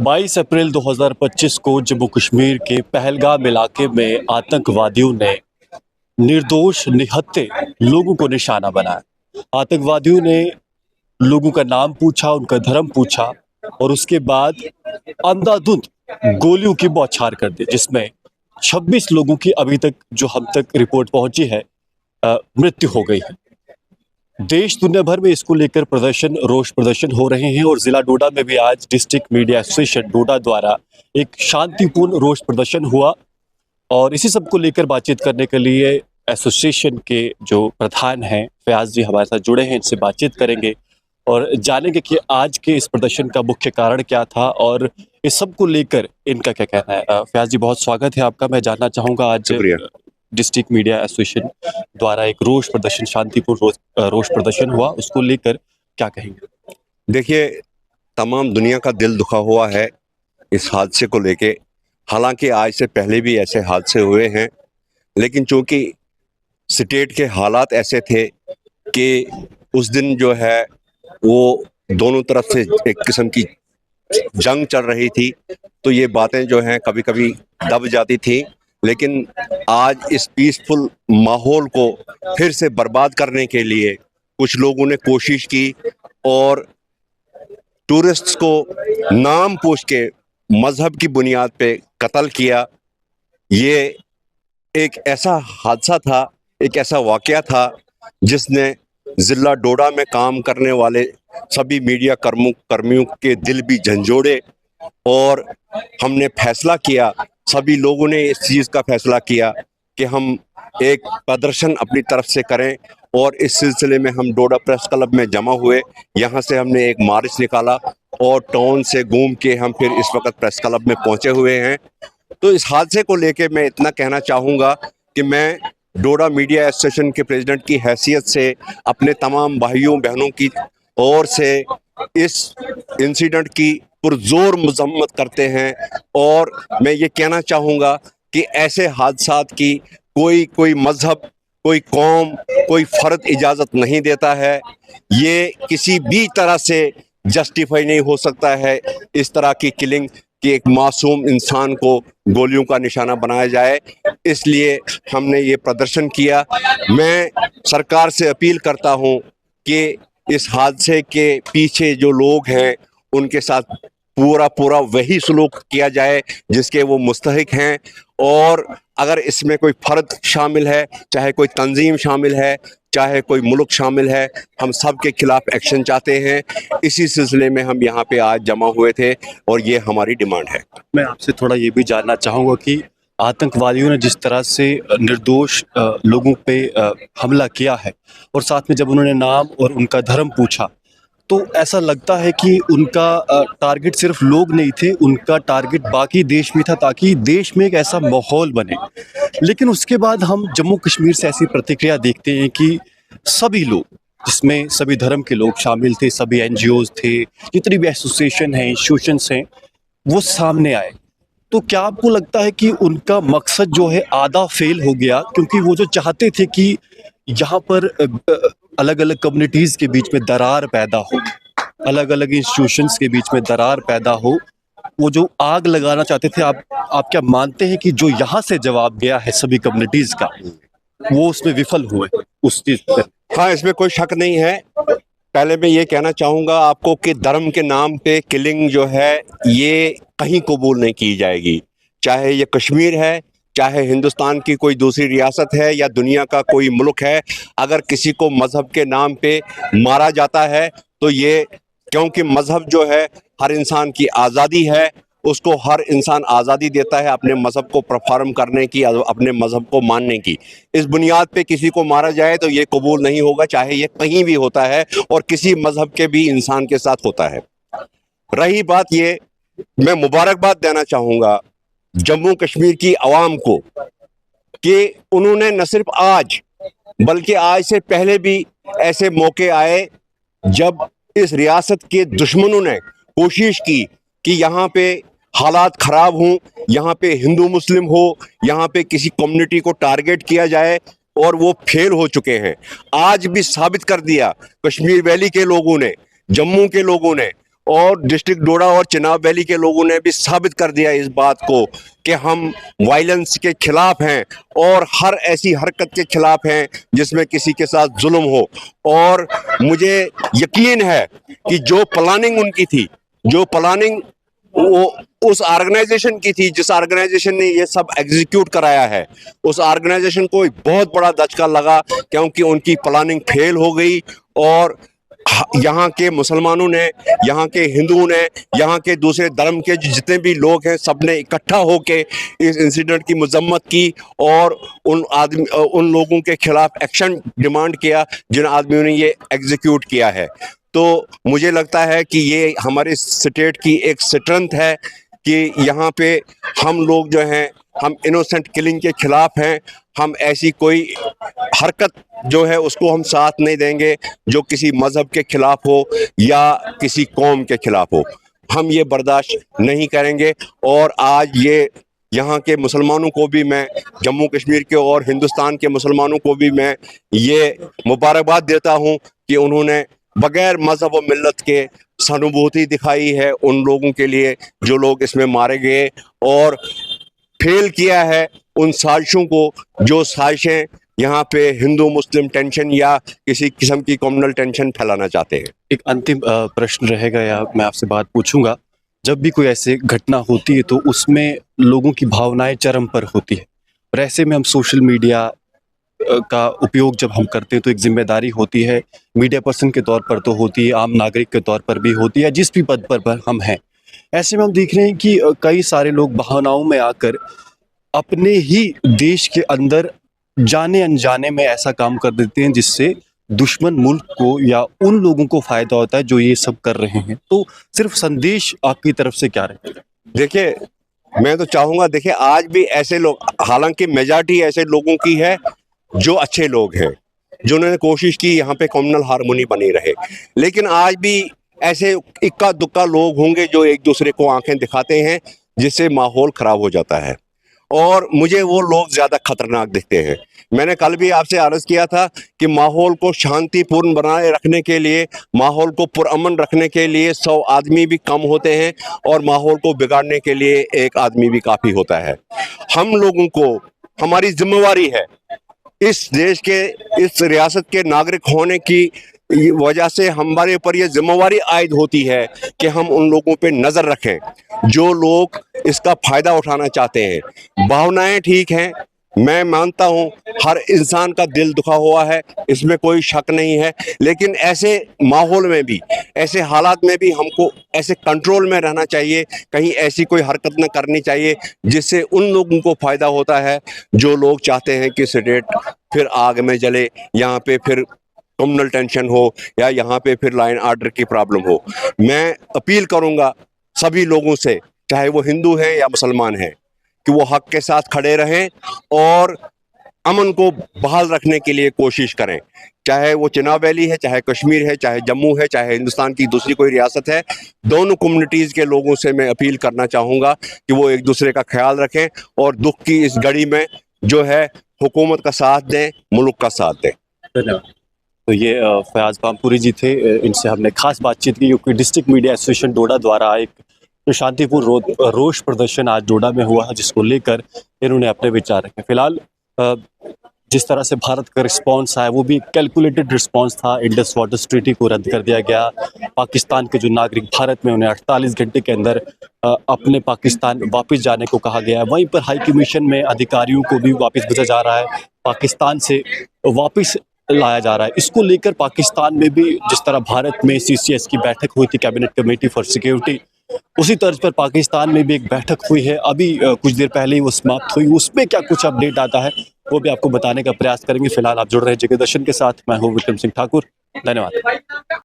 22 अप्रैल 2025 को जम्मू कश्मीर के पहलगाम इलाके में आतंकवादियों ने निर्दोष निहत्थे लोगों को निशाना बनाया। आतंकवादियों ने लोगों का नाम पूछा, उनका धर्म पूछा और उसके बाद अंधाधुंध गोलियों की बौछार कर दी, जिसमें 26 लोगों की अभी तक जो हम तक रिपोर्ट पहुंची है मृत्यु हो गई है। देश दुनिया भर में इसको लेकर रोष प्रदर्शन हो रहे हैं और जिला डोडा में भी आज डिस्ट्रिक्ट मीडिया एसोसिएशन डोडा द्वारा एक शांतिपूर्ण रोष प्रदर्शन हुआ। और इसी सब को लेकर बातचीत करने के लिए एसोसिएशन के जो प्रधान हैं फयाज जी हमारे साथ जुड़े हैं, इनसे बातचीत करेंगे और जानेंगे कि आज के इस प्रदर्शन का मुख्य कारण क्या था और इस सब को लेकर इनका क्या कहना है। फयाज जी, बहुत स्वागत है आपका। मैं जानना चाहूँगा, आज डिस्ट्रिक्ट मीडिया एसोसिएशन द्वारा एक रोष प्रदर्शन, शांतिपूर्ण रोष प्रदर्शन हुआ, उसको लेकर क्या कहेंगे? देखिए, तमाम दुनिया का दिल दुखा हुआ है इस हादसे को लेके। हालांकि आज से पहले भी ऐसे हादसे हुए हैं, लेकिन चूंकि स्टेट के हालात ऐसे थे कि उस दिन जो है वो दोनों तरफ से एक किस्म की जंग चल रही थी, तो ये बातें जो हैं कभी कभी दब जाती थी। लेकिन आज इस पीसफुल माहौल को फिर से बर्बाद करने के लिए कुछ लोगों ने कोशिश की और टूरिस्ट्स को नाम पूछ के मजहब की बुनियाद पे कत्ल किया। ये एक ऐसा हादसा था, एक ऐसा वाकया था जिसने जिला डोडा में काम करने वाले सभी मीडिया कर्मियों के दिल भी झंझोड़े और हमने फैसला किया, सभी लोगों ने इस चीज़ का फैसला किया कि हम एक प्रदर्शन अपनी तरफ से करें और इस सिलसिले में हम डोडा प्रेस क्लब में जमा हुए। यहाँ से हमने एक मार्च निकाला और टाउन से घूम के हम फिर इस वक्त प्रेस क्लब में पहुँचे हुए हैं। तो इस हादसे को लेके मैं इतना कहना चाहूँगा कि मैं डोडा मीडिया एसोसिएशन के प्रेसिडेंट की हैसियत से अपने तमाम भाइयों बहनों की ओर से इस इंसिडेंट की पुरजोर मजम्मत करते हैं और मैं ये कहना चाहूँगा कि ऐसे हादसात की कोई मजहब, कोई कौम, कोई फर्द इजाज़त नहीं देता है। ये किसी भी तरह से जस्टिफाई नहीं हो सकता है इस तरह की किलिंग कि एक मासूम इंसान को गोलियों का निशाना बनाया जाए। इसलिए हमने ये प्रदर्शन किया। मैं सरकार से अपील करता हूँ कि इस हादसे के पीछे जो लोग हैं उनके साथ पूरा वही सलूक किया जाए जिसके वो मुस्तहिक हैं, और अगर इसमें कोई फर्द शामिल है, चाहे कोई तंजीम शामिल है, चाहे कोई मुल्क शामिल है, हम सब के खिलाफ एक्शन चाहते हैं। इसी सिलसिले में हम यहाँ पे आज जमा हुए थे और ये हमारी डिमांड है। मैं आपसे थोड़ा ये भी जानना चाहूँगा कि आतंकवादियों ने जिस तरह से निर्दोष लोगों पे हमला किया है और साथ में जब उन्होंने नाम और उनका धर्म पूछा, तो ऐसा लगता है कि उनका टारगेट सिर्फ लोग नहीं थे, उनका टारगेट बाकी देश भी था, ताकि देश में एक ऐसा माहौल बने। लेकिन उसके बाद हम जम्मू कश्मीर से ऐसी प्रतिक्रिया देखते हैं कि सभी लोग, जिसमें सभी धर्म के लोग शामिल थे, सभी एनजीओज थे, जितनी भी एसोसिएशन हैं, इंस्टीट्यूशंस हैं, वो सामने आए। तो क्या आपको लगता है कि उनका मकसद जो है आधा फेल हो गया, क्योंकि वो जो चाहते थे कि यहाँ पर अलग अलग कम्युनिटीज़ के बीच में दरार पैदा हो, अलग अलग इंस्टीट्यूशंस के बीच में दरार पैदा हो, वो जो आग लगाना चाहते थे, आप क्या मानते हैं कि जो यहाँ से जवाब गया है सभी कम्युनिटीज़ का, वो उसमें विफल हुए उस चीज़ पर? हाँ, इसमें कोई शक नहीं है। पहले मैं ये कहना चाहूँगा आपको कि धर्म के नाम पे किलिंग जो है ये कहीं कबूल नहीं की जाएगी। चाहे ये कश्मीर है, चाहे हिंदुस्तान की कोई दूसरी रियासत है या दुनिया का कोई मुल्क है, अगर किसी को मज़हब के नाम पे मारा जाता है तो ये, क्योंकि मज़हब जो है हर इंसान की आज़ादी है, उसको हर इंसान आज़ादी देता है अपने मज़हब को परफॉर्म करने की, अपने मज़हब को मानने की। इस बुनियाद पे किसी को मारा जाए तो ये कबूल नहीं होगा, चाहे ये कहीं भी होता है और किसी मज़हब के भी इंसान के साथ होता है। रही बात ये, मैं मुबारकबाद देना चाहूँगा जम्मू कश्मीर की आवाम को कि उन्होंने न सिर्फ आज बल्कि आज से पहले भी ऐसे मौके आए जब इस रियासत के दुश्मनों ने कोशिश की कि यहाँ पे हालात ख़राब हों, यहाँ पे हिंदू मुस्लिम हो, यहाँ पे किसी कम्युनिटी को टारगेट किया जाए, और वो फेल हो चुके हैं। आज भी साबित कर दिया कश्मीर वैली के लोगों ने, जम्मू के लोगों ने और डिस्ट्रिक्ट डोडा और चिनाब वैली के लोगों ने भी साबित कर दिया इस बात को कि हम वायलेंस के खिलाफ हैं और हर ऐसी हरकत के खिलाफ हैं जिसमें किसी के साथ जुल्म हो। और मुझे यकीन है कि जो प्लानिंग उनकी थी, जो प्लानिंग वो उस ऑर्गेनाइजेशन की थी जिस ऑर्गेनाइजेशन ने ये सब एग्जीक्यूट कराया है, उस ऑर्गेनाइजेशन को एक बहुत बड़ा धक्का लगा क्योंकि उनकी प्लानिंग फेल हो गई। और यहाँ के मुसलमानों ने, यहाँ के हिंदुओं ने, यहाँ के दूसरे धर्म के जितने भी लोग हैं, सब ने इकट्ठा होके इस इंसिडेंट की मजम्मत की और उन लोगों के खिलाफ एक्शन डिमांड किया जिन आदमियों ने ये एग्जीक्यूट किया है। तो मुझे लगता है कि ये हमारे स्टेट की एक स्ट्रेंथ है कि यहाँ पे हम लोग जो हैं, हम इनोसेंट किलिंग के खिलाफ हैं। हम ऐसी कोई हरकत जो है उसको हम साथ नहीं देंगे जो किसी मजहब के खिलाफ हो या किसी कौम के खिलाफ हो। हम ये बर्दाश्त नहीं करेंगे। और आज ये यहाँ के मुसलमानों को भी मैं, जम्मू कश्मीर के और हिंदुस्तान के मुसलमानों को भी मैं ये मुबारकबाद देता हूँ कि उन्होंने बगैर मजहब और मिल्लत के सहानुभूति दिखाई है उन लोगों के लिए जो लोग इसमें मारे गए, और फेल किया है उन साजिशों को जो साजिशें यहाँ पे हिंदू मुस्लिम टेंशन या किसी किस्म की कम्युनल टेंशन फैलाना चाहते हैं। एक अंतिम प्रश्न रहेगा या मैं आपसे बात पूछूंगा, जब भी कोई ऐसी घटना होती है तो उसमें लोगों की भावनाएं चरम पर होती है, और ऐसे में हम सोशल मीडिया का उपयोग जब हम करते हैं तो एक जिम्मेदारी होती है, मीडिया पर्सन के तौर पर तो होती है, आम नागरिक के तौर पर भी होती है, जिस भी पद पर हम हैं। ऐसे में हम देख रहे हैं कि कई सारे लोग भावनाओं में आकर अपने ही देश के अंदर जाने अनजाने में ऐसा काम कर देते हैं जिससे दुश्मन मुल्क को या उन लोगों को फायदा होता है जो ये सब कर रहे हैं। तो सिर्फ संदेश आपकी तरफ से क्या रहेगा? देखिए, मैं तो चाहूँगा, देखिए आज भी ऐसे लोग, हालांकि मेजॉरिटी ऐसे लोगों की है जो अच्छे लोग हैं, जिन्होंने कोशिश की यहाँ पे कम्युनल हार्मोनी बनी रहे, लेकिन आज भी ऐसे इक्का दुक्का लोग होंगे जो एक दूसरे को आंखें दिखाते हैं जिससे माहौल ख़राब हो जाता है। और मुझे वो लोग ज़्यादा खतरनाक दिखते हैं। मैंने कल भी आपसे अर्ज़ किया था कि माहौल को शांतिपूर्ण बनाए रखने के लिए, माहौल को पुरअमन रखने के लिए 100 आदमी भी कम होते हैं और माहौल को बिगाड़ने के लिए एक आदमी भी काफ़ी होता है। हम लोगों को, हमारी जिम्मेवारी है इस देश के, इस रियासत के नागरिक होने की वजह से हमारे ऊपर ये जिम्मेवारी आयद होती है कि हम उन लोगों पे नज़र रखें जो लोग इसका फ़ायदा उठाना चाहते हैं। भावनाएं ठीक हैं, मैं मानता हूं हर इंसान का दिल दुखा हुआ है, इसमें कोई शक नहीं है, लेकिन ऐसे माहौल में भी, ऐसे हालात में भी हमको ऐसे कंट्रोल में रहना चाहिए, कहीं ऐसी कोई हरकत न करनी चाहिए जिससे उन लोगों को फ़ायदा होता है जो लोग चाहते हैं कि स्टेट फिर आग में जले, यहाँ पे फिर कम्युनल टेंशन हो या यहाँ पे फिर लाइन आर्डर की प्रॉब्लम हो। मैं अपील करूँगा सभी लोगों से, चाहे वो हिंदू हैं या मुसलमान हैं, कि वो हक के साथ खड़े रहें और अमन को बहाल रखने के लिए कोशिश करें। चाहे वो चिनाब वैली है, चाहे कश्मीर है, चाहे जम्मू है, चाहे हिंदुस्तान की दूसरी कोई रियासत है, दोनों कम्युनिटीज़ के लोगों से मैं अपील करना चाहूँगा कि वो एक दूसरे का ख्याल रखें और दुख की इस घड़ी में जो है हुकूमत का साथ दें, मुल्क का साथ दें। धन्यवाद। तो ये फयाज पामपुरी जी थे, इनसे हमने खास बातचीत की क्योंकि डिस्ट्रिक्ट मीडिया एसोसिएशन डोडा द्वारा एक शांतिपूर्ण रोष प्रदर्शन आज डोडा में हुआ है जिसको लेकर इन्होंने अपने विचार रखे। फिलहाल जिस तरह से भारत का रिस्पांस आया वो भी कैलकुलेटेड रिस्पांस था। इंडस वाटर ट्रीटी को रद्द कर दिया गया। पाकिस्तान के जो नागरिक भारत में, उन्हें 48 घंटे के अंदर अपने पाकिस्तान वापस जाने को कहा गया है। वहीं पर हाई कमीशन में अधिकारियों को भी वापस भेजा जा रहा है, पाकिस्तान से वापस लाया जा रहा है। इसको लेकर पाकिस्तान में भी जिस तरह भारत में CCS की बैठक हुई थी, कैबिनेट कमेटी फॉर सिक्योरिटी, उसी तर्ज पर पाकिस्तान में भी एक बैठक हुई है, अभी कुछ देर पहले ही वो समाप्त हुई। उसमें क्या कुछ अपडेट आता है वो भी आपको बताने का प्रयास करेंगे। फिलहाल आप जुड़ रहे हैं जगह दर्शन के साथ। मैं हूँ विक्रम सिंह ठाकुर। धन्यवाद।